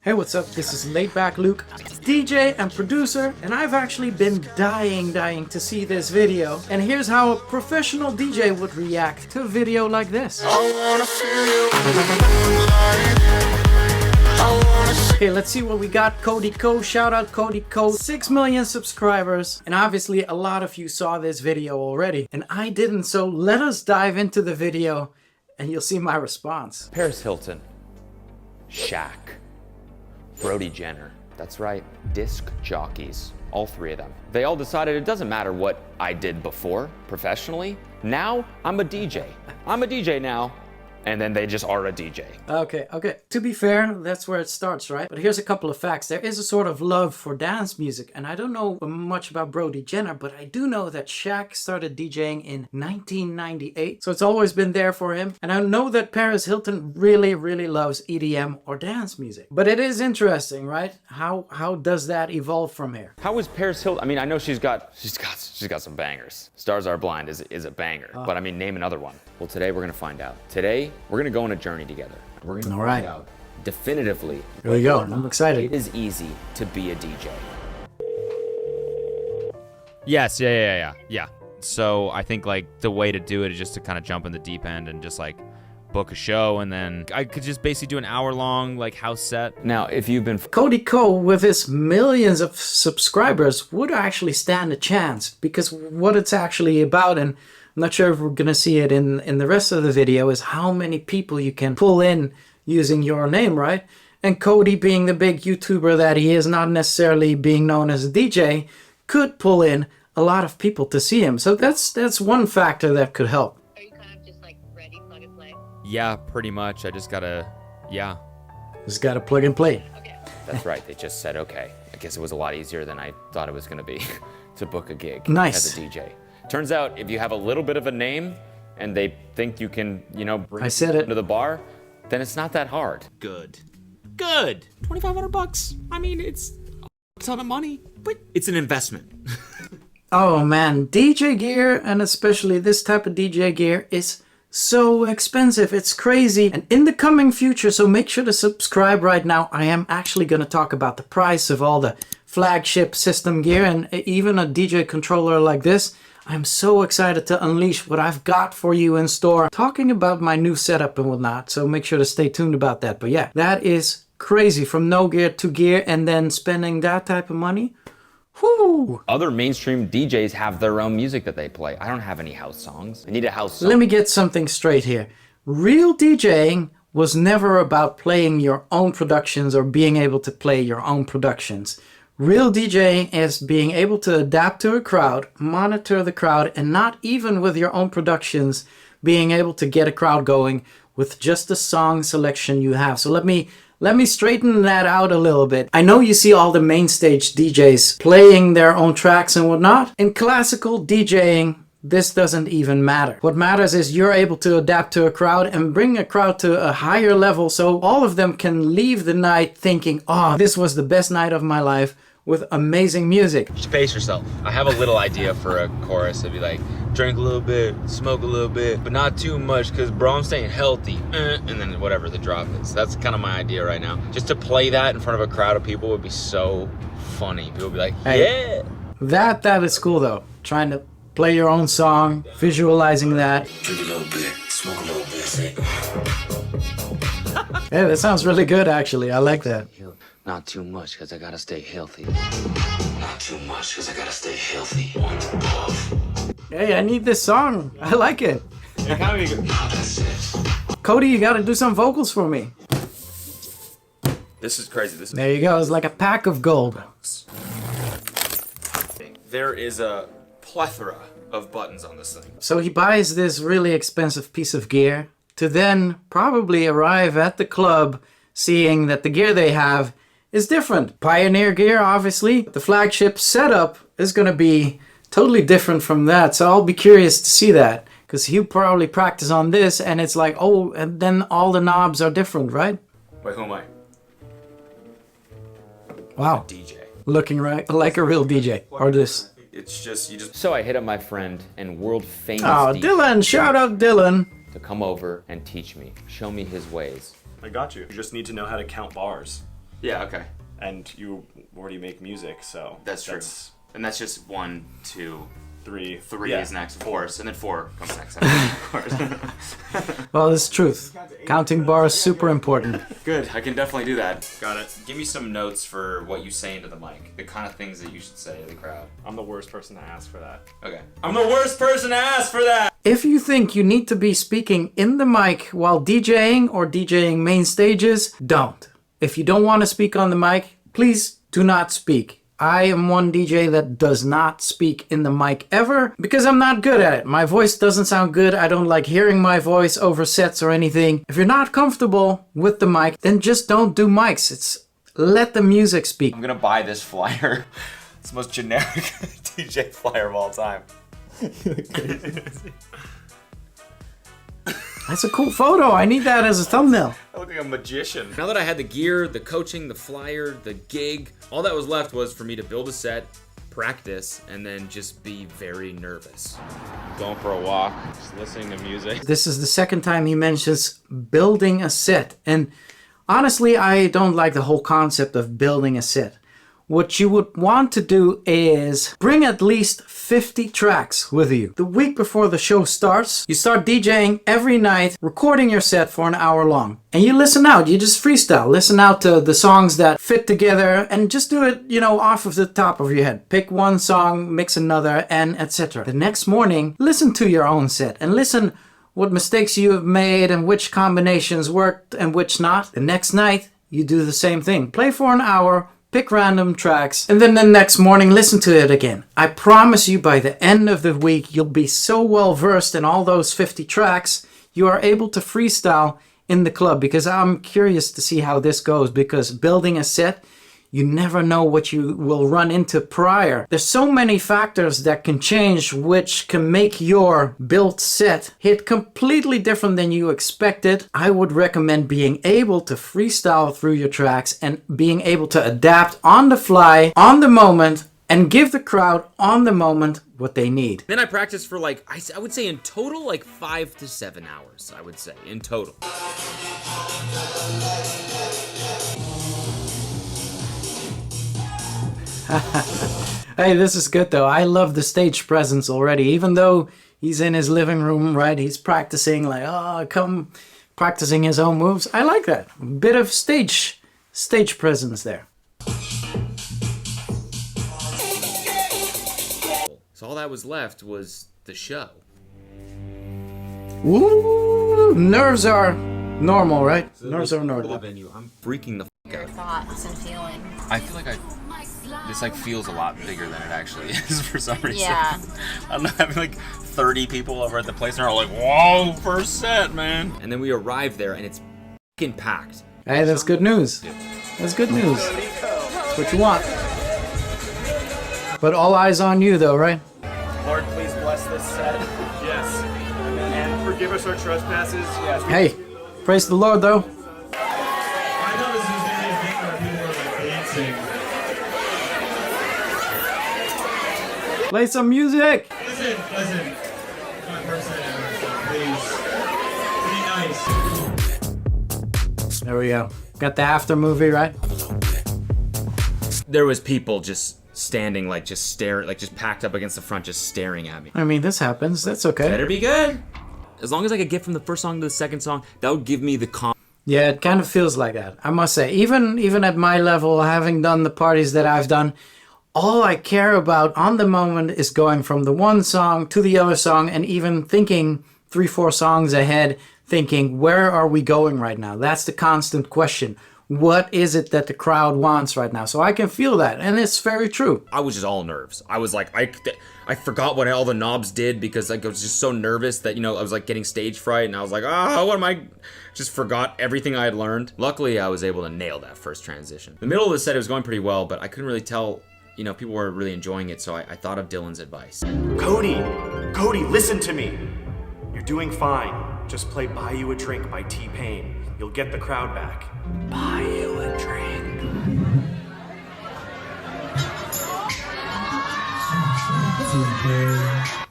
Hey, what's up? This is Laidback Luke, DJ and producer, and I've actually been dying to see this video. And here's how a professional DJ would react to a video like this. Okay, let's see what we got. Cody Ko, shout out Cody Ko, 6 million subscribers. And obviously a lot of you saw this video already, and I didn't, so let us dive into the video and you'll see my response. Paris Hilton, Shaq, Brody Jenner, that's right, disc jockeys, all three of them. They all decided it doesn't matter what I did before professionally, now I'm a DJ. I'm a DJ now. And then they just are a DJ. Okay. To be fair, that's where it starts, right? But here's a couple of facts. There is a sort of love for dance music, and I don't know much about Brody Jenner, but I do know that Shaq started DJing in 1998, so it's always been there for him. And I know that Paris Hilton really loves EDM or dance music. But it is interesting, right? How does that evolve from here? How is Paris Hilton? I mean, I know she's got some bangers. Stars Are Blind is a banger, but I mean, name another one. Well, today we're gonna find out. Today we're gonna go on a journey together. We're gonna find out definitively. Here we go. I'm excited. It is easy to be a DJ. Yes, yeah. So I think like the way to do it is just to kind of jump in the deep end and just like book a show, and then I could just basically do an hour-long like house set. Now, if you've been Cody Ko with his millions of subscribers would actually stand a chance, because what it's actually about, and I'm not sure if we're gonna see it in the rest of the video, is how many people you can pull in using your name, right? And Cody, being the big YouTuber that he is, not necessarily being known as a DJ, could pull in a lot of people to see him. So that's one factor that could help. Are you kind of just like ready, plug and play? Yeah, pretty much. I just gotta, Just gotta plug and play. Okay. That's right, they just said okay. I guess it was a lot easier than I thought it was gonna be to book a gig Nice. as a DJ. Turns out, if you have a little bit of a name and they think you can, bring I said it to the bar, then it's not that hard. Good. 2,500 bucks. I mean, it's a ton of money, but it's an investment. Oh man, DJ gear, and especially this type of DJ gear, is so expensive. It's crazy. And in the coming future, so make sure to subscribe right now, I am actually going to talk about the price of all the flagship system gear and even a DJ controller like this. I'm so excited to unleash what I've got for you in store, talking about my new setup and whatnot, so make sure to stay tuned about that. But yeah, that is crazy, from no gear to gear and then spending that type of money. Whoo! Other mainstream DJs have their own music that they play. I don't have any house songs. I need a house song. Let me get something straight here. Real DJing was never about playing your own productions or being able to play your own productions. Real DJing is being able to adapt to a crowd, monitor the crowd, and not even with your own productions, being able to get a crowd going with just the song selection you have. So let me straighten that out a little bit. I know you see all the main stage DJs playing their own tracks and whatnot. In classical DJing, this doesn't even matter. What matters is you're able to adapt to a crowd and bring a crowd to a higher level, so all of them can leave the night thinking, oh, this was the best night of my life, with amazing music. Just pace yourself. I have a little idea for a chorus. It'd be like, drink a little bit, smoke a little bit, but not too much, because bro, I'm staying healthy. And then whatever the drop is. That's kind of my idea right now. Just to play that in front of a crowd of people would be so funny. People would be like, yeah. That is cool though. Trying to play your own song, visualizing that. Drink a little bit, smoke a little bit. Yeah, that sounds really good actually. I like that. Not too much, cause I gotta stay healthy. Not too much, cause I gotta stay healthy. On the puff. Hey, I need this song. I like it. That's it. Cody, you gotta do some vocals for me. This is crazy. There you go. It's like a pack of gold. There is a plethora of buttons on this thing. So he buys this really expensive piece of gear to then probably arrive at the club seeing that the gear they have is different. Pioneer gear, obviously. The flagship setup is going to be totally different from that. So I'll be curious to see that, because he'll probably practice on this and it's like, oh, and then all the knobs are different, right? Wait, who am I? Wow. DJ. Looking right like a real DJ. Or this. It's just, you just... So I hit up my friend and world famous Oh, DJ Dylan. Shout out Dylan. to come over and teach me, show me his ways. I got you. You just need to know how to count bars. Yeah, okay. And you already make music, so That's true. And that's just 1, 2, 3. 3 Yeah. is next, of course, and then 4 comes next, of course. Well, it's truth. Counting bars super important. Good, I can definitely do that. Got it. Give me some notes for what you say into the mic. The kind of things that you should say to the crowd. I'm the worst person to ask for that. Okay. I'm the worst person to ask for that! If you think you need to be speaking in the mic while DJing or DJing main stages, don't. If you don't want to speak on the mic, please do not speak. I am one DJ that does not speak in the mic ever because I'm not good at it. My voice doesn't sound good. I don't like hearing my voice over sets or anything. If you're not comfortable with the mic, then just don't do mics. Let the music speak. I'm gonna buy this flyer. It's the most generic DJ flyer of all time. That's a cool photo. I need that as a thumbnail. I look like a magician. Now that I had the gear, the coaching, the flyer, the gig, all that was left was for me to build a set, practice, and then just be very nervous. Going for a walk, just listening to music. This is the second time he mentions building a set. And honestly, I don't like the whole concept of building a set. What you would want to do is bring at least 50 tracks with you. The week before the show starts, you start DJing every night, recording your set for an hour long. And you listen out, you just freestyle. Listen out to the songs that fit together and just do it, off of the top of your head. Pick one song, mix another, and etc. The next morning, listen to your own set and listen what mistakes you have made and which combinations worked and which not. The next night, you do the same thing. Play for an hour, pick random tracks, and then the next morning listen to it again. I promise you by the end of the week, you'll be so well versed in all those 50 tracks, you are able to freestyle in the club, because I'm curious to see how this goes, because building a set, you never know what you will run into prior. There's so many factors that can change, which can make your built set hit completely different than you expected. I would recommend being able to freestyle through your tracks and being able to adapt on the fly, on the moment, and give the crowd on the moment what they need. Then I practiced for I would say in total 5 to 7 hours, I would say, in total. Hey, this is good though. I love the stage presence already. Even though he's in his living room, right? He's practicing practicing his own moves. I like that. Bit of stage presence there. So all that was left was the show. Ooh, nerves are normal, right? Nerves are normal. Venue. I'm freaking the fuck out. Thoughts and feelings. I feel like this feels a lot bigger than it actually is for some reason. Yeah. I don't know, having 30 people over at the place and are like, whoa, first set, man. And then we arrive there and it's fucking packed. Hey, that's good news. That's good news. That's what you want. But all eyes on you though, right? Lord, please bless this set. Yes. And forgive us our trespasses. Yes. Hey, praise the Lord though. I know this is going to be a thing where people are dancing. Play some music. Listen. It's my first set ever, so please. Be nice. There we go. Got the after movie, right? There was people just standing, just staring, just packed up against the front, just staring at me. I mean, this happens. That's okay. Better be good. As long as I could get from the first song to the second song, that would give me the Yeah, it kind of feels like that. I must say, even at my level, having done the parties that I've done, all I care about on the moment is going from the one song to the other song, and even thinking 3-4 songs ahead, thinking, where are we going right now? That's the constant question. What is it that the crowd wants right now? So I can feel that, and it's very true. I was just all nerves. I was I forgot what all the knobs did because I was just so nervous that, I was getting stage fright, and I was like, what am I? Just forgot everything I had learned. Luckily, I was able to nail that first transition. The middle of the set, it was going pretty well, but I couldn't really tell, people were really enjoying it, so I thought of Dylan's advice. Cody, listen to me. You're doing fine. Just play Buy You a Drink by T-Pain. You'll get the crowd back. Buy you a drink.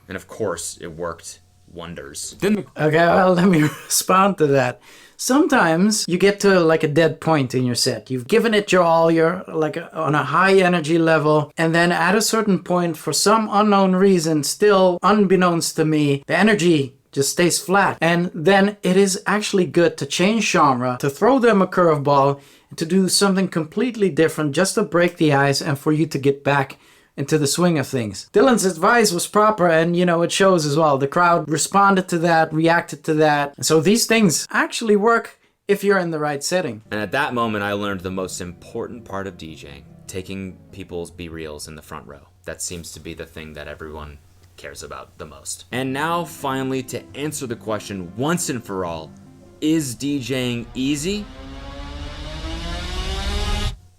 And of course, it worked wonders. Then Okay, well, let me respond to that. Sometimes you get to like a dead point in your set. You've given it your all, you're like on a high energy level, and then at a certain point, for some unknown reason, still unbeknownst to me, the energy just stays flat. And then it is actually good to change genre, to throw them a curveball, and to do something completely different just to break the ice and for you to get back into the swing of things. Dylan's advice was proper, and you know, it shows as well. The crowd responded to that, reacted to that. And so these things actually work if you're in the right setting. And at that moment, I learned the most important part of DJing, taking people's B-reels in the front row. That seems to be the thing that everyone cares about the most. And now, finally, to answer the question once and for all, is DJing easy?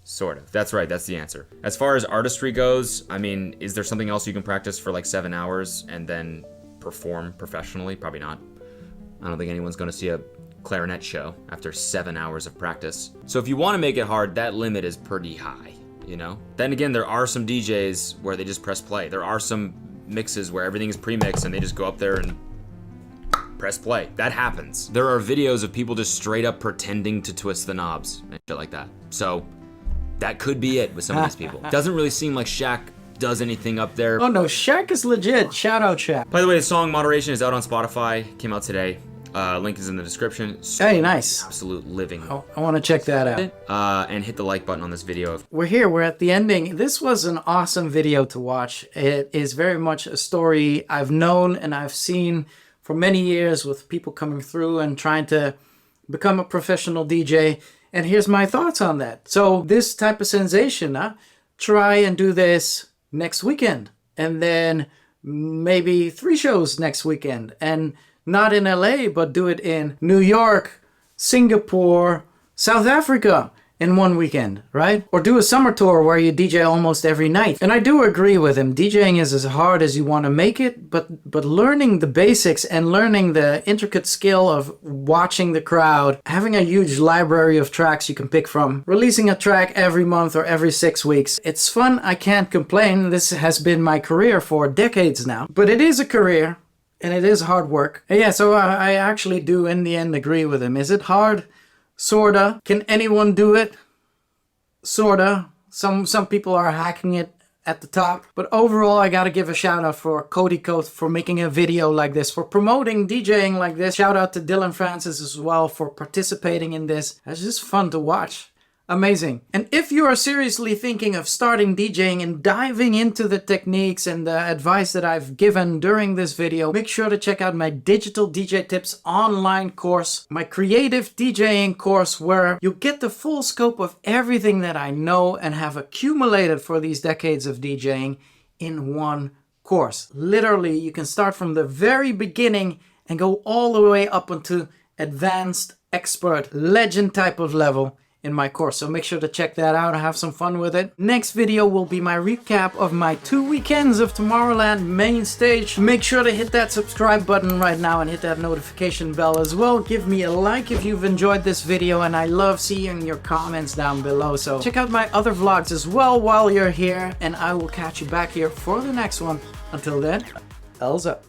Sort of. That's right, that's the answer. As far as artistry goes, I mean, is there something else you can practice for like 7 hours and then perform professionally? Probably not. I don't think anyone's gonna see a clarinet show after 7 hours of practice. So if you wanna make it hard, that limit is pretty high, you know? Then again, there are some DJs where they just press play. There are some mixes where everything is pre-mixed and they just go up there and press play. That happens. There are videos of people just straight up pretending to twist the knobs and shit like that. So that could be it with some of these people. Doesn't really seem like Shaq does anything up there. Oh no, Shaq is legit. Shout out Shaq. By the way, the song Moderation is out on Spotify. Came out today. Link is in the description. Hey, nice. Absolute living. Oh, I want to check that out. And hit the like button on this video. We're here. We're at the ending. This was an awesome video to watch. It is very much a story I've known and I've seen for many years with people coming through and trying to become a professional DJ. And here's my thoughts on that. So this type of sensation, try and do this next weekend. And then maybe 3 shows next weekend. And not in LA, but do it in New York, Singapore, South Africa in one weekend, right? Or do a summer tour where you DJ almost every night. And I do agree with him. DJing is as hard as you want to make it, but learning the basics and learning the intricate skill of watching the crowd, having a huge library of tracks you can pick from, releasing a track every month or every 6 weeks. It's fun. I can't complain. This has been my career for decades now, but it is a career and it is hard work. And yeah, so I actually do in the end agree with him. Is it hard? Sorta. Can anyone do it? Sorta. Some people are hacking it at the top. But overall, I gotta give a shout out for Cody Ko for making a video like this, for promoting DJing like this. Shout out to Dylan Francis as well for participating in this. It's just fun to watch. Amazing. And if you are seriously thinking of starting DJing and diving into the techniques and the advice that I've given during this video, make sure to check out my Digital DJ Tips online course, my creative DJing course, where you'll get the full scope of everything that I know and have accumulated for these decades of DJing in one course. Literally, you can start from the very beginning and go all the way up into advanced, expert, legend type of level in my course. So make sure to check that out and have some fun with it. Next video will be my recap of my 2 weekends of Tomorrowland main stage. Make sure to hit that subscribe button right now and hit that notification bell as well. Give me a like if you've enjoyed this video, and I love seeing your comments down below. So check out my other vlogs as well while you're here, and I will catch you back here for the next one. Until then, L's up.